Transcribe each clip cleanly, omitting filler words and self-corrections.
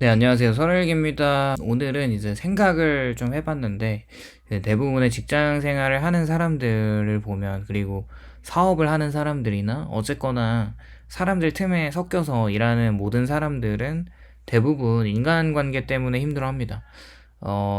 네, 안녕하세요. 설일기입니다. 오늘은 이제 생각을 좀 해봤는데, 대부분의 직장 생활을 하는 사람들을 보면, 그리고 사업을 하는 사람들이나, 어쨌거나 사람들 틈에 섞여서 일하는 모든 사람들은 대부분 인간관계 때문에 힘들어합니다.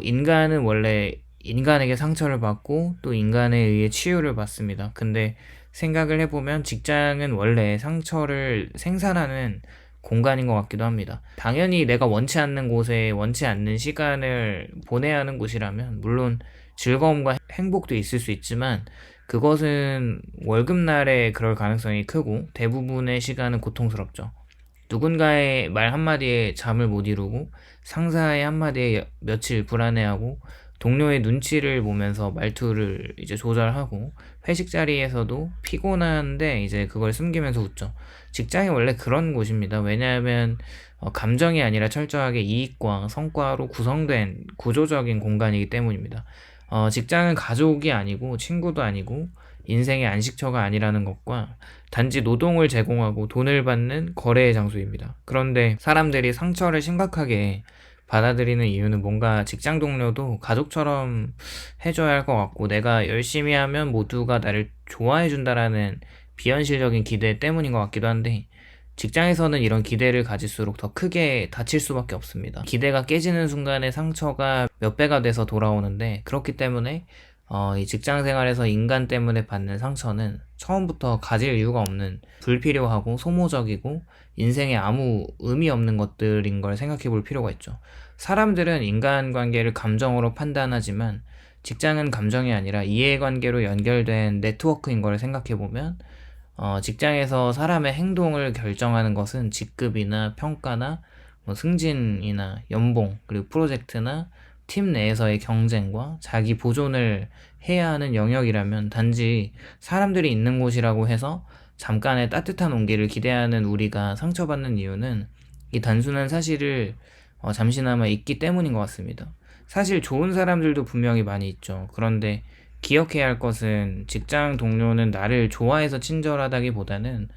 인간은 원래 인간에게 상처를 받고 또 인간에 의해 치유를 받습니다. 근데 생각을 해보면 직장은 원래 상처를 생산하는 공간인 것 같기도 합니다. 당연히 내가 원치 않는 곳에 원치 않는 시간을 보내야 하는 곳이라면 물론 즐거움과 행복도 있을 수 있지만 그것은 월급날에 그럴 가능성이 크고 대부분의 시간은 고통스럽죠. 누군가의 말 한마디에 잠을 못 이루고 상사의 한마디에 며칠 불안해하고 동료의 눈치를 보면서 말투를 이제 조절하고 회식 자리에서도 피곤한데 이제 그걸 숨기면서 웃죠. 직장이 원래 그런 곳입니다. 왜냐하면 감정이 아니라 철저하게 이익과 성과로 구성된 구조적인 공간이기 때문입니다. 직장은 가족이 아니고 친구도 아니고 인생의 안식처가 아니라는 것과 단지 노동을 제공하고 돈을 받는 거래의 장소입니다. 그런데 사람들이 상처를 심각하게 받아들이는 이유는 뭔가 직장 동료도 가족처럼 해줘야 할 것 같고 내가 열심히 하면 모두가 나를 좋아해 준다라는 비현실적인 기대 때문인 것 같기도 한데 직장에서는 이런 기대를 가질수록 더 크게 다칠 수밖에 없습니다. 기대가 깨지는 순간에 상처가 몇 배가 돼서 돌아오는데 그렇기 때문에 이 직장 생활에서 인간 때문에 받는 상처는 처음부터 가질 이유가 없는 불필요하고 소모적이고 인생에 아무 의미 없는 것들인 걸 생각해 볼 필요가 있죠. 사람들은 인간관계를 감정으로 판단하지만 직장은 감정이 아니라 이해관계로 연결된 네트워크인 걸 생각해 보면 직장에서 사람의 행동을 결정하는 것은 직급이나 평가나 뭐 승진이나 연봉, 그리고 프로젝트나 팀 내에서의 경쟁과 자기 보존을 해야 하는 영역이라면 단지 사람들이 있는 곳이라고 해서 잠깐의 따뜻한 온기를 기대하는 우리가 상처받는 이유는 이 단순한 사실을 잠시나마 잊기 때문인 것 같습니다. 사실 좋은 사람들도 분명히 많이 있죠. 그런데 기억해야 할 것은 직장 동료는 나를 좋아해서 친절하다기보다는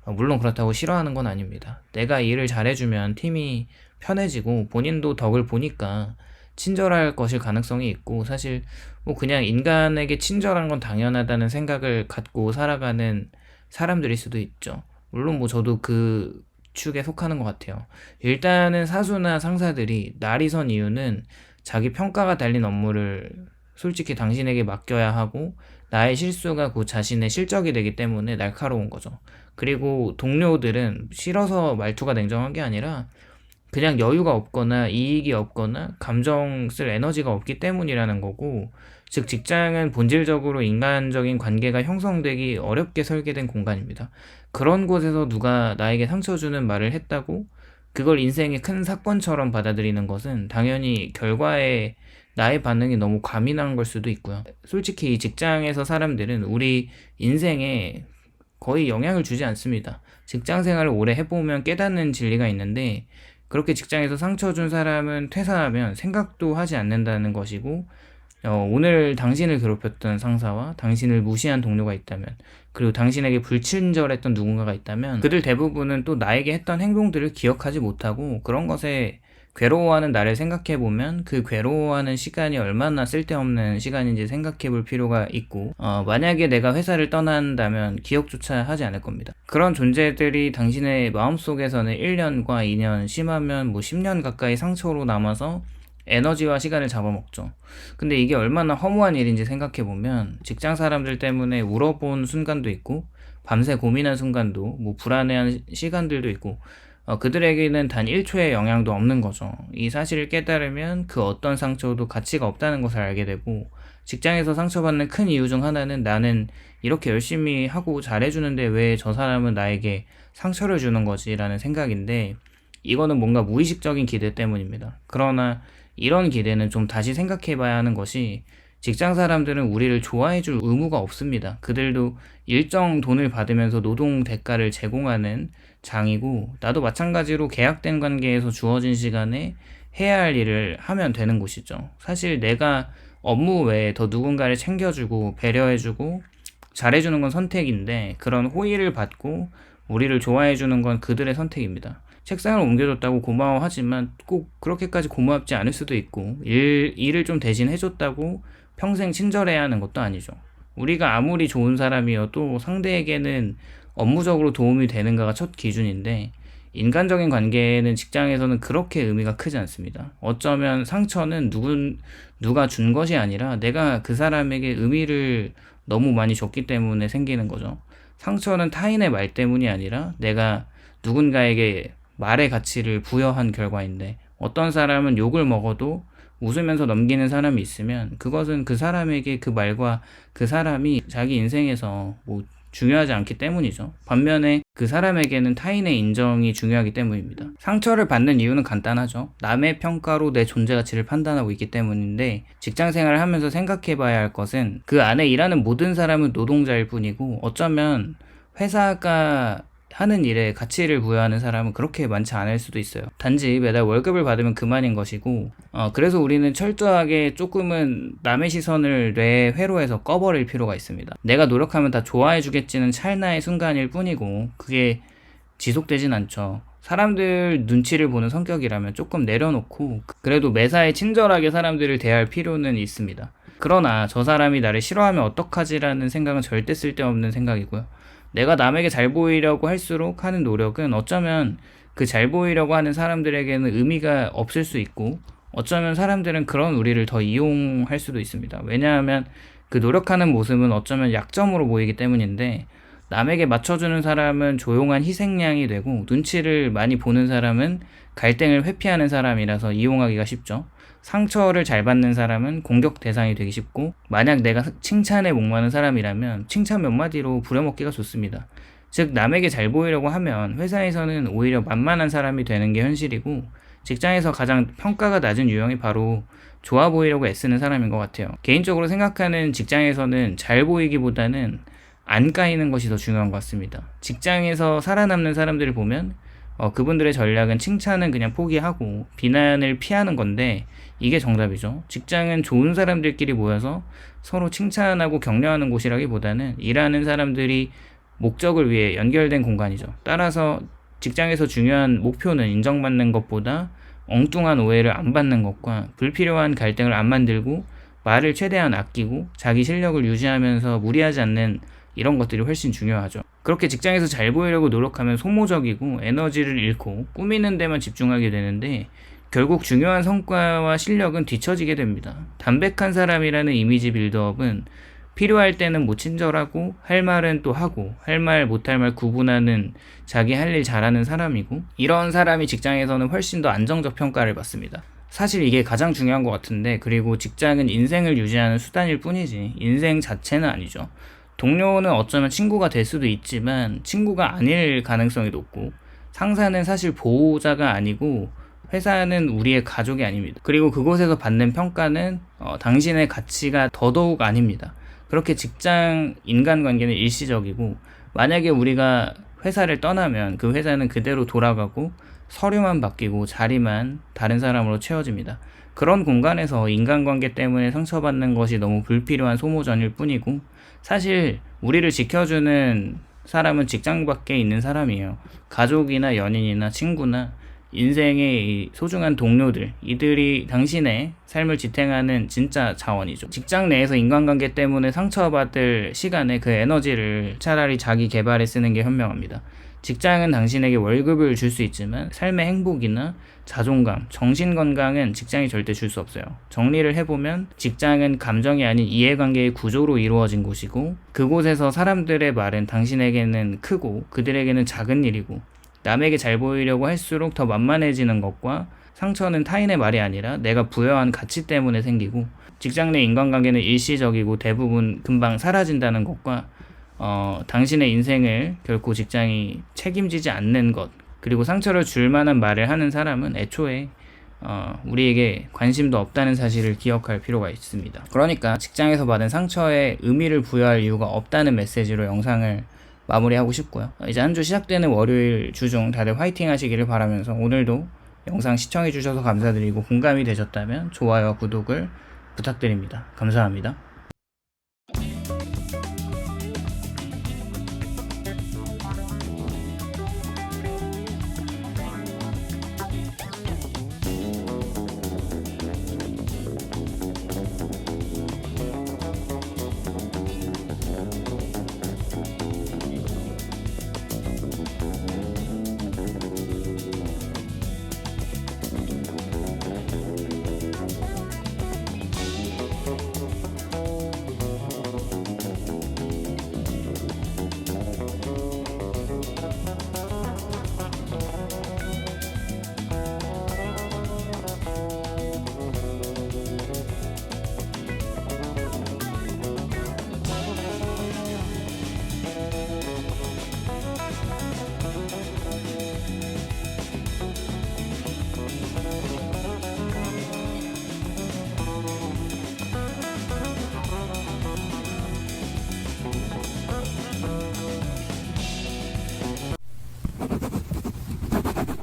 물론 그렇다고 싫어하는 건 아닙니다. 내가 일을 잘해주면 팀이 편해지고 본인도 덕을 보니까 친절할 것일 가능성이 있고 사실 뭐 그냥 인간에게 친절한 건 당연하다는 생각을 갖고 살아가는 사람들일 수도 있죠. 물론 뭐 저도 그 축에 속하는 것 같아요. 일단은 사수나 상사들이 날이 선 이유는 자기 평가가 달린 업무를 솔직히 당신에게 맡겨야 하고 나의 실수가 그 자신의 실적이 되기 때문에 날카로운 거죠. 그리고 동료들은 싫어서 말투가 냉정한 게 아니라 그냥 여유가 없거나 이익이 없거나 감정 쓸 에너지가 없기 때문이라는 거고, 즉 직장은 본질적으로 인간적인 관계가 형성되기 어렵게 설계된 공간입니다. 그런 곳에서 누가 나에게 상처 주는 말을 했다고 그걸 인생의 큰 사건처럼 받아들이는 것은 당연히 결과에 나의 반응이 너무 과민한 걸 수도 있고요. 솔직히 이 직장에서 사람들은 우리 인생에 거의 영향을 주지 않습니다. 직장 생활을 오래 해보면 깨닫는 진리가 있는데 그렇게 직장에서 상처 준 사람은 퇴사하면 생각도 하지 않는다는 것이고, 오늘 당신을 괴롭혔던 상사와 당신을 무시한 동료가 있다면, 그리고 당신에게 불친절했던 누군가가 있다면, 그들 대부분은 또 나에게 했던 행동들을 기억하지 못하고, 그런 것에 괴로워하는 나를 생각해보면 그 괴로워하는 시간이 얼마나 쓸데없는 시간인지 생각해볼 필요가 있고 만약에 내가 회사를 떠난다면 기억조차 하지 않을 겁니다. 그런 존재들이 당신의 마음속에서는 1년과 2년 심하면 뭐 10년 가까이 상처로 남아서 에너지와 시간을 잡아먹죠. 근데 이게 얼마나 허무한 일인지 생각해보면 직장 사람들 때문에 울어본 순간도 있고 밤새 고민한 순간도 뭐 불안해한 시간들도 있고 그들에게는 단 1초의 영향도 없는 거죠. 이 사실을 깨달으면 그 어떤 상처도 가치가 없다는 것을 알게 되고 직장에서 상처받는 큰 이유 중 하나는 나는 이렇게 열심히 하고 잘해주는데 왜 저 사람은 나에게 상처를 주는 거지? 라는 생각인데 이거는 뭔가 무의식적인 기대 때문입니다. 그러나 이런 기대는 좀 다시 생각해 봐야 하는 것이 직장 사람들은 우리를 좋아해 줄 의무가 없습니다. 그들도 일정 돈을 받으면서 노동 대가를 제공하는 장이고 나도 마찬가지로 계약된 관계에서 주어진 시간에 해야 할 일을 하면 되는 곳이죠. 사실 내가 업무 외에 더 누군가를 챙겨주고 배려해주고 잘해주는 건 선택인데 그런 호의를 받고 우리를 좋아해주는 건 그들의 선택입니다. 책상을 옮겨줬다고 고마워하지만 꼭 그렇게까지 고맙지 않을 수도 있고, 일을 좀 대신 해줬다고 평생 친절해야 하는 것도 아니죠. 우리가 아무리 좋은 사람이어도 상대에게는 업무적으로 도움이 되는가가 첫 기준인데, 인간적인 관계는 직장에서는 그렇게 의미가 크지 않습니다. 어쩌면 상처는 누가 준 것이 아니라 내가 그 사람에게 의미를 너무 많이 줬기 때문에 생기는 거죠. 상처는 타인의 말 때문이 아니라 내가 누군가에게 말의 가치를 부여한 결과인데, 어떤 사람은 욕을 먹어도 웃으면서 넘기는 사람이 있으면 그것은 그 사람에게 그 말과 그 사람이 자기 인생에서 중요하지 않기 때문이죠. 반면에 그 사람에게는 타인의 인정이 중요하기 때문입니다. 상처를 받는 이유는 간단하죠. 남의 평가로 내 존재 가치를 판단하고 있기 때문인데, 직장 생활을 하면서 생각해 봐야 할 것은 그 안에 일하는 모든 사람은 노동자일 뿐이고, 어쩌면 회사가 하는 일에 가치를 부여하는 사람은 그렇게 많지 않을 수도 있어요. 단지 매달 월급을 받으면 그만인 것이고, 그래서 우리는 철저하게 조금은 남의 시선을 뇌 회로에서 꺼버릴 필요가 있습니다. 내가 노력하면 다 좋아해 주겠지는 찰나의 순간일 뿐이고, 그게 지속되진 않죠. 사람들 눈치를 보는 성격이라면 조금 내려놓고 그래도 매사에 친절하게 사람들을 대할 필요는 있습니다. 그러나 저 사람이 나를 싫어하면 어떡하지라는 생각은 절대 쓸데없는 생각이고요. 내가 남에게 잘 보이려고 할수록 하는 노력은 어쩌면 그 잘 보이려고 하는 사람들에게는 의미가 없을 수 있고, 어쩌면 사람들은 그런 우리를 더 이용할 수도 있습니다. 왜냐하면 그 노력하는 모습은 어쩌면 약점으로 보이기 때문인데, 남에게 맞춰주는 사람은 조용한 희생양이 되고, 눈치를 많이 보는 사람은 갈등을 회피하는 사람이라서 이용하기가 쉽죠. 상처를 잘 받는 사람은 공격 대상이 되기 쉽고, 만약 내가 칭찬에 목마른 사람이라면 칭찬 몇 마디로 부려먹기가 좋습니다. 즉, 남에게 잘 보이려고 하면 회사에서는 오히려 만만한 사람이 되는 게 현실이고, 직장에서 가장 평가가 낮은 유형이 바로 좋아 보이려고 애쓰는 사람인 것 같아요. 개인적으로 생각하는 직장에서는 잘 보이기보다는 안 까이는 것이 더 중요한 것 같습니다. 직장에서 살아남는 사람들을 보면 그분들의 전략은 칭찬은 그냥 포기하고 비난을 피하는 건데, 이게 정답이죠. 직장은 좋은 사람들끼리 모여서 서로 칭찬하고 격려하는 곳이라기보다는 일하는 사람들이 목적을 위해 연결된 공간이죠. 따라서 직장에서 중요한 목표는 인정받는 것보다 엉뚱한 오해를 안 받는 것과 불필요한 갈등을 안 만들고 말을 최대한 아끼고 자기 실력을 유지하면서 무리하지 않는 이런 것들이 훨씬 중요하죠. 그렇게 직장에서 잘 보이려고 노력하면 소모적이고 에너지를 잃고 꾸미는 데만 집중하게 되는데, 결국 중요한 성과와 실력은 뒤처지게 됩니다. 담백한 사람이라는 이미지 빌드업은 필요할 때는 친절하고 할 말은 또 하고 할 말 못할 말 구분하는 자기 할 일 잘하는 사람이고, 이런 사람이 직장에서는 훨씬 더 안정적 평가를 받습니다. 사실 이게 가장 중요한 것 같은데, 그리고 직장은 인생을 유지하는 수단일 뿐이지 인생 자체는 아니죠. 동료는 어쩌면 친구가 될 수도 있지만 친구가 아닐 가능성이 높고, 상사는 사실 보호자가 아니고 회사는 우리의 가족이 아닙니다. 그리고 그곳에서 받는 평가는 당신의 가치가 더더욱 아닙니다. 그렇게 직장 인간관계는 일시적이고, 만약에 우리가 회사를 떠나면 그 회사는 그대로 돌아가고 서류만 바뀌고 자리만 다른 사람으로 채워집니다. 그런 공간에서 인간관계 때문에 상처받는 것이 너무 불필요한 소모전일 뿐이고, 사실 우리를 지켜주는 사람은 직장 밖에 있는 사람이에요. 가족이나 연인이나 친구나 인생의 소중한 동료들, 이들이 당신의 삶을 지탱하는 진짜 자원이죠. 직장 내에서 인간관계 때문에 상처받을 시간에 그 에너지를 차라리 자기 개발에 쓰는 게 현명합니다. 직장은 당신에게 월급을 줄 수 있지만 삶의 행복이나 자존감, 정신건강은 직장이 절대 줄 수 없어요. 정리를 해보면 직장은 감정이 아닌 이해관계의 구조로 이루어진 곳이고, 그곳에서 사람들의 말은 당신에게는 크고 그들에게는 작은 일이고, 남에게 잘 보이려고 할수록 더 만만해지는 것과, 상처는 타인의 말이 아니라 내가 부여한 가치 때문에 생기고, 직장 내 인간관계는 일시적이고 대부분 금방 사라진다는 것과, 당신의 인생을 결코 직장이 책임지지 않는 것, 그리고 상처를 줄 만한 말을 하는 사람은 애초에 우리에게 관심도 없다는 사실을 기억할 필요가 있습니다. 그러니까 직장에서 받은 상처에 의미를 부여할 이유가 없다는 메시지로 영상을 마무리하고 싶고요. 이제 한 주 시작되는 월요일 주중 다들 화이팅 하시기를 바라면서, 오늘도 영상 시청해 주셔서 감사드리고 공감이 되셨다면 좋아요와 구독을 부탁드립니다. 감사합니다.